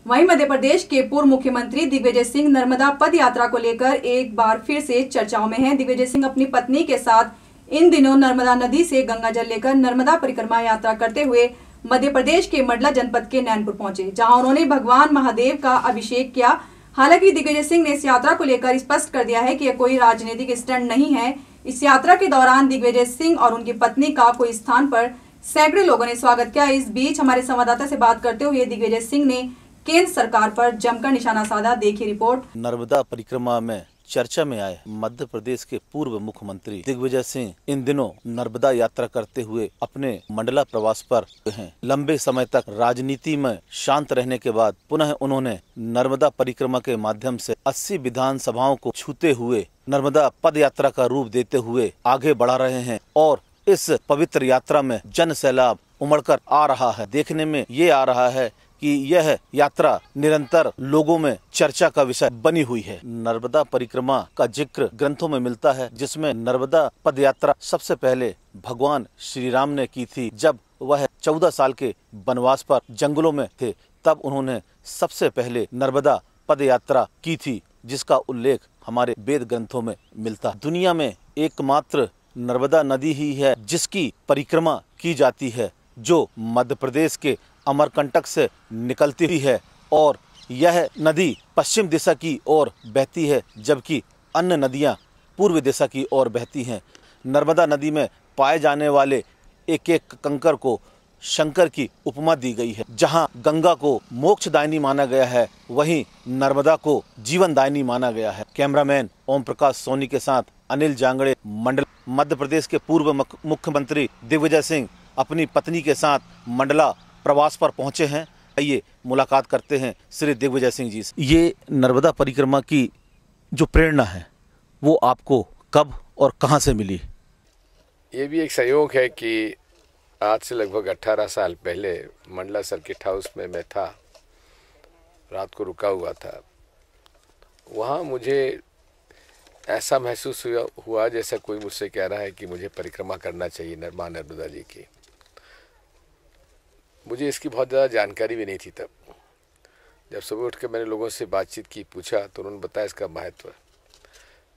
वहीं मध्य प्रदेश के पूर्व मुख्यमंत्री दिग्विजय सिंह नर्मदा पद यात्रा को लेकर एक बार फिर से चर्चाओं में हैं। दिग्विजय सिंह अपनी पत्नी के साथ इन दिनों नर्मदा नदी से गंगा जल लेकर नर्मदा परिक्रमा यात्रा करते हुए मध्य प्रदेश के मंडला जनपद के नैनपुर पहुंचे, जहां उन्होंने भगवान महादेव का अभिषेक किया। हालांकि दिग्विजय सिंह ने इस यात्रा को लेकर स्पष्ट कर दिया है कि यह कोई राजनीतिक स्टंट नहीं है। इस यात्रा के दौरान दिग्विजय सिंह और उनकी पत्नी का कोई स्थान पर सैकड़ों लोगों ने स्वागत किया। इस बीच हमारे संवाददाता से बात करते हुए दिग्विजय सिंह ने केंद्र सरकार पर जमकर निशाना साधा। देखिए रिपोर्ट। नर्मदा परिक्रमा में चर्चा में आए मध्य प्रदेश के पूर्व मुख्यमंत्री दिग्विजय सिंह इन दिनों नर्मदा यात्रा करते हुए अपने मंडला प्रवास पर हैं। लंबे समय तक राजनीति में शांत रहने के बाद पुनः उन्होंने नर्मदा परिक्रमा के माध्यम से 80 विधानसभाओं को छूते हुए नर्मदा पद यात्रा का रूप देते हुए आगे बढ़ा रहे हैं और इस पवित्र यात्रा में जन सैलाब उमड़कर आ रहा है। देखने में ये आ रहा है कि यह यात्रा निरंतर लोगों में चर्चा का विषय बनी हुई है। नर्मदा परिक्रमा का जिक्र ग्रंथों में मिलता है, जिसमें नर्मदा पद यात्रा सबसे पहले भगवान श्री राम ने की थी। जब वह 14 साल के वनवास पर जंगलों में थे, तब उन्होंने सबसे पहले नर्मदा पद यात्रा की थी, जिसका उल्लेख हमारे वेद ग्रंथों में मिलता है। दुनिया में एकमात्र नर्मदा नदी ही है जिसकी परिक्रमा की जाती है, जो मध्य प्रदेश के अमरकंटक से निकलती है और यह नदी पश्चिम दिशा की ओर बहती है, जबकि अन्य नदियां पूर्व दिशा की ओर बहती हैं। नर्मदा नदी में पाए जाने वाले एक एक कंकर को शंकर की उपमा दी गई है। जहां गंगा को मोक्षदायिनी माना गया है, वहीं नर्मदा को जीवनदायिनी माना गया है। कैमरामैन ओम प्रकाश सोनी के साथ अनिल जांगड़े, मंडला। मध्य प्रदेश के पूर्व मुख्यमंत्री दिग्विजय सिंह अपनी पत्नी के साथ मंडला प्रवास पर पहुंचे हैं। आइए मुलाकात करते हैं श्री दिग्विजय सिंह जी से। ये नर्मदा परिक्रमा की जो प्रेरणा है वो आपको कब और कहां से मिली? ये भी एक संयोग है कि आज से लगभग 18 साल पहले मंडला सर्किट हाउस में मैं था, रात को रुका हुआ था। वहाँ मुझे ऐसा महसूस हुआ जैसा कोई मुझसे कह रहा है कि मुझे परिक्रमा करना चाहिए माँ नर्मदा जी की। मुझे इसकी बहुत ज़्यादा जानकारी भी नहीं थी तब। जब सुबह उठ के मैंने लोगों से बातचीत की, पूछा, तो उन्होंने बताया इसका महत्व।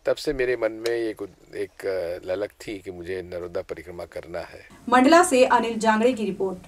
तब से मेरे मन में एक ललक थी कि मुझे नर्मदा परिक्रमा करना है। मंडला से अनिल जांगड़े की रिपोर्ट।